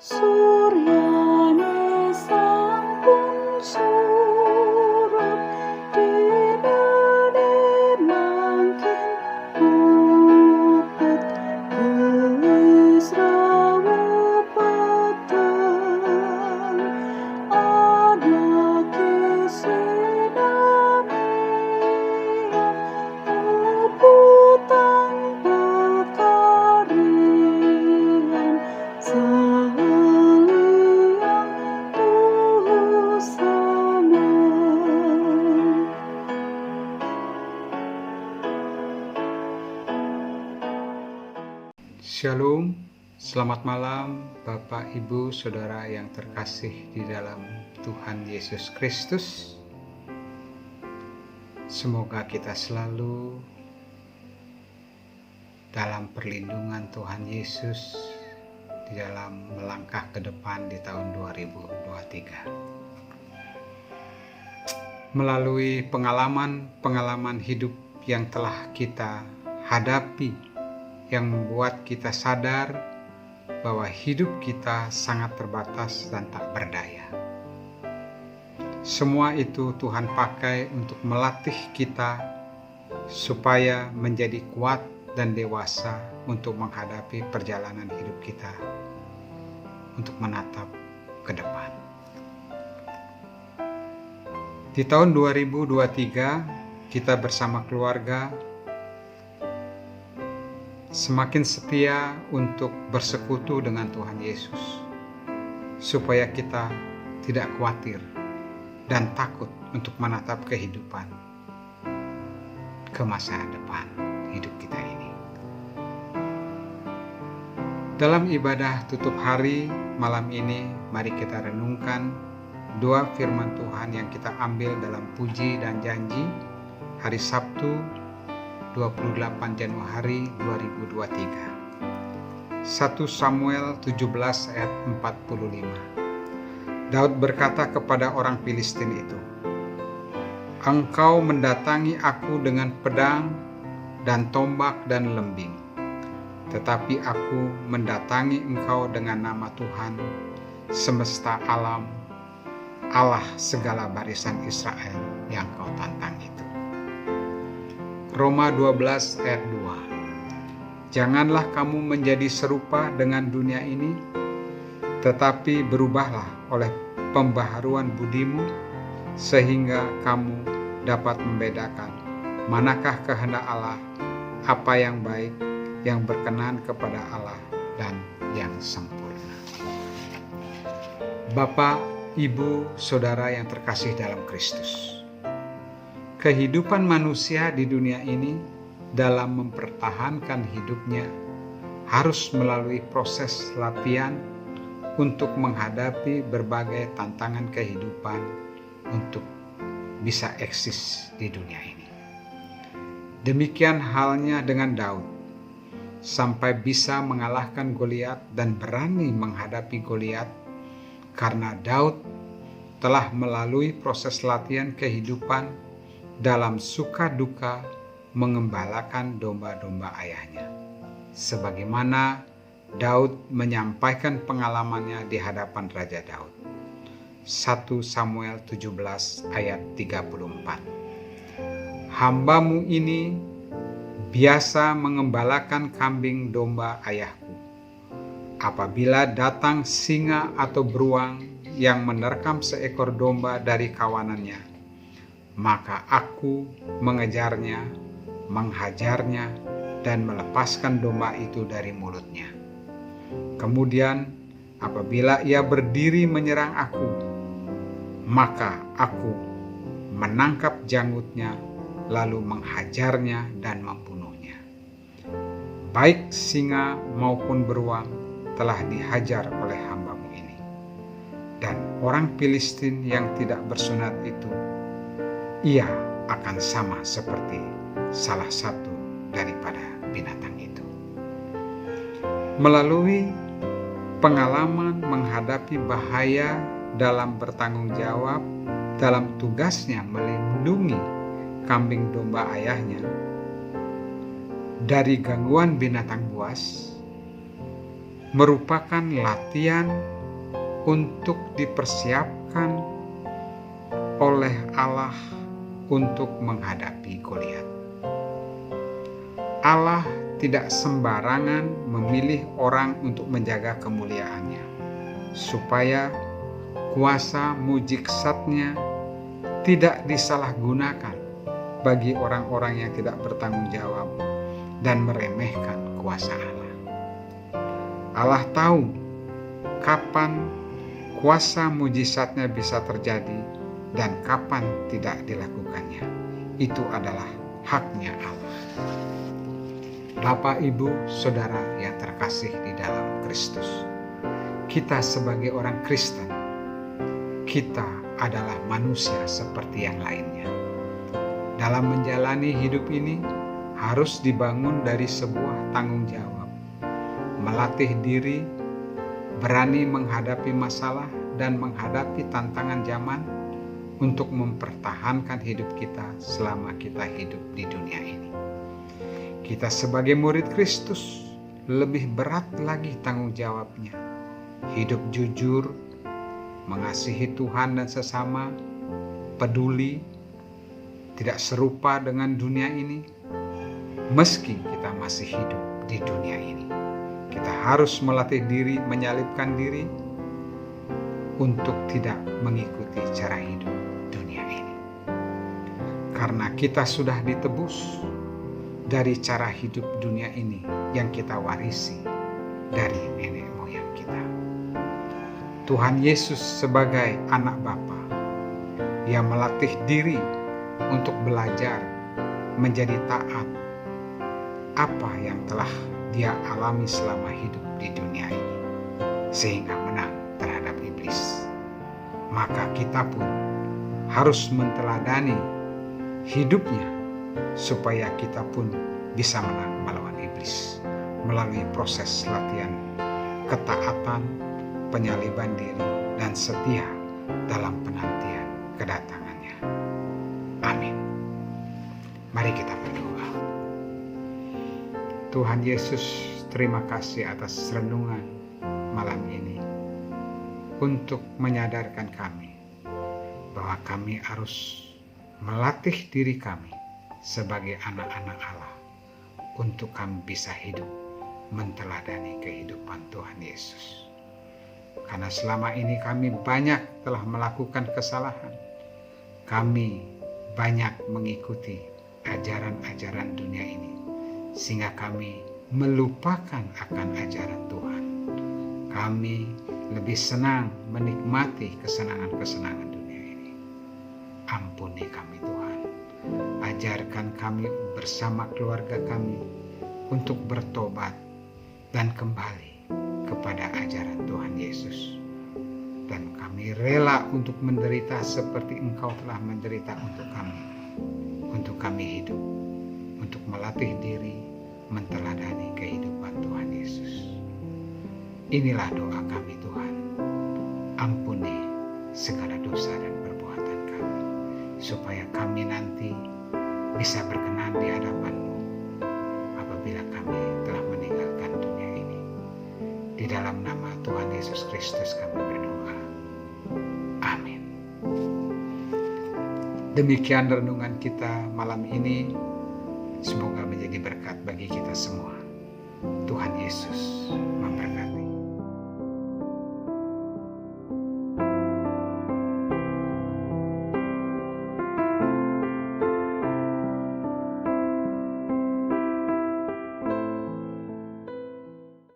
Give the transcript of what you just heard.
Suryane sampun surup dinane mangkin mupet wis rawuh peteng ana kesinamian uputan pekarian saliang tusana. Shalom, selamat malam Bapak, Ibu, Saudara yang terkasih di dalam Tuhan Yesus Kristus. Semoga kita selalu dalam perlindungan Tuhan Yesus di dalam melangkah ke depan di tahun 2023. Melalui pengalaman hidup yang telah kita hadapi, yang membuat kita sadar bahwa hidup kita sangat terbatas dan tak berdaya. Semua itu Tuhan pakai untuk melatih kita supaya menjadi kuat dan dewasa untuk menghadapi perjalanan hidup kita, untuk menatap ke depan. Di tahun 2023, kita bersama keluarga semakin setia untuk bersekutu dengan Tuhan Yesus, supaya kita tidak khawatir dan takut untuk menatap kehidupan ke masa depan hidup kita ini. Dalam ibadah tutup hari malam ini, mari kita renungkan dua firman Tuhan yang kita ambil dalam Puji dan Janji hari Sabtu 28 Januari 2023. 1 Samuel 17 ayat 45. Daud berkata kepada orang Filistin itu, "Engkau mendatangi aku dengan pedang dan tombak dan lembing, tetapi aku mendatangi engkau dengan nama Tuhan semesta alam, Allah segala barisan Israel yang kau tantang itu." Roma 12 ayat 2. Janganlah kamu menjadi serupa dengan dunia ini, tetapi berubahlah oleh pembaharuan budimu, sehingga kamu dapat membedakan manakah kehendak Allah, apa yang baik, yang berkenan kepada Allah, dan yang sempurna. Bapak, Ibu, Saudara yang terkasih dalam Kristus, kehidupan manusia di dunia ini dalam mempertahankan hidupnya harus melalui proses latihan untuk menghadapi berbagai tantangan kehidupan untuk bisa eksis di dunia ini. Demikian halnya dengan Daud, sampai bisa mengalahkan Goliat dan berani menghadapi Goliat karena Daud telah melalui proses latihan kehidupan dalam suka duka mengembalakan domba-domba ayahnya, sebagaimana Daud menyampaikan pengalamannya di hadapan Raja Daud. 1 Samuel 17 ayat 34. Hambamu ini biasa mengembalakan kambing domba ayahku. Apabila datang singa atau beruang yang menerkam seekor domba dari kawanannya, maka aku mengejarnya, menghajarnya, dan melepaskan domba itu dari mulutnya. Kemudian apabila ia berdiri menyerang aku, maka aku menangkap janggutnya, lalu menghajarnya dan membunuhnya. Baik singa maupun beruang telah dihajar oleh hambamu ini. Dan orang Filistin yang tidak bersunat itu, ia akan sama seperti salah satu daripada binatang itu. Melalui pengalaman menghadapi bahaya dalam bertanggung jawab dalam tugasnya melindungi kambing domba ayahnya dari gangguan binatang buas, merupakan latihan untuk dipersiapkan oleh Allah untuk menghadapi Goliat. Allah tidak sembarangan memilih orang untuk menjaga kemuliaannya, supaya kuasa mujizatnya tidak disalahgunakan bagi orang-orang yang tidak bertanggung jawab dan meremehkan kuasa Allah. Allah tahu kapan kuasa mujizatnya bisa terjadi dan kapan tidak dilakukannya. Itu adalah haknya Allah. Bapak, Ibu, Saudara yang terkasih di dalam Kristus, kita sebagai orang Kristen, kita adalah manusia seperti yang lainnya. Dalam menjalani hidup ini harus dibangun dari sebuah tanggung jawab, melatih diri, berani menghadapi masalah dan menghadapi tantangan zaman untuk mempertahankan hidup kita selama kita hidup di dunia ini. Kita sebagai murid Kristus lebih berat lagi tanggung jawabnya. Hidup jujur, mengasihi Tuhan dan sesama, peduli, tidak serupa dengan dunia ini. Meski kita masih hidup di dunia ini, kita harus melatih diri, menyalibkan diri untuk tidak mengikuti cara hidup dunia ini. Karena kita sudah ditebus dari cara hidup dunia ini yang kita warisi dari nenek moyang kita. Tuhan Yesus sebagai anak Bapa yang melatih diri untuk belajar menjadi taat apa yang telah Dia alami selama hidup di dunia ini, sehingga menang terhadap iblis. Maka kita pun harus menteladani hidupnya supaya kita pun bisa menang melawan iblis melalui proses latihan ketaatan, penyaliban diri, dan setia dalam penantian kedatangannya. Amin. Mari kita berdoa. Tuhan Yesus, terima kasih atas renungan malam ini untuk menyadarkan kami bahwa kami harus melatih diri kami sebagai anak-anak Allah untuk kami bisa hidup menteladani kehidupan Tuhan Yesus. Karena selama ini kami banyak telah melakukan kesalahan. Kami banyak mengikuti ajaran-ajaran dunia ini, sehingga kami melupakan akan ajaran Tuhan. Kami lebih senang menikmati kesenangan-kesenangan dunia ini. Ampuni kami Tuhan. Ajarkan kami bersama keluarga kami untuk bertobat dan kembali kepada ajaran Tuhan Yesus. Dan kami rela untuk menderita seperti Engkau telah menderita untuk kami hidup, untuk melatih diri menteladani kehidupan Tuhan Yesus. Inilah doa kami Tuhan. Ampuni segala dosa dan perbuatan kami, supaya kami nanti bisa berkenan di hadapan-Mu apabila kami telah meninggalkan dunia ini. Di dalam nama Tuhan Yesus Kristus kami berdoa. Amin. Demikian renungan kita malam ini. Semoga menjadi berkat bagi kita semua. Tuhan Yesus memberkati.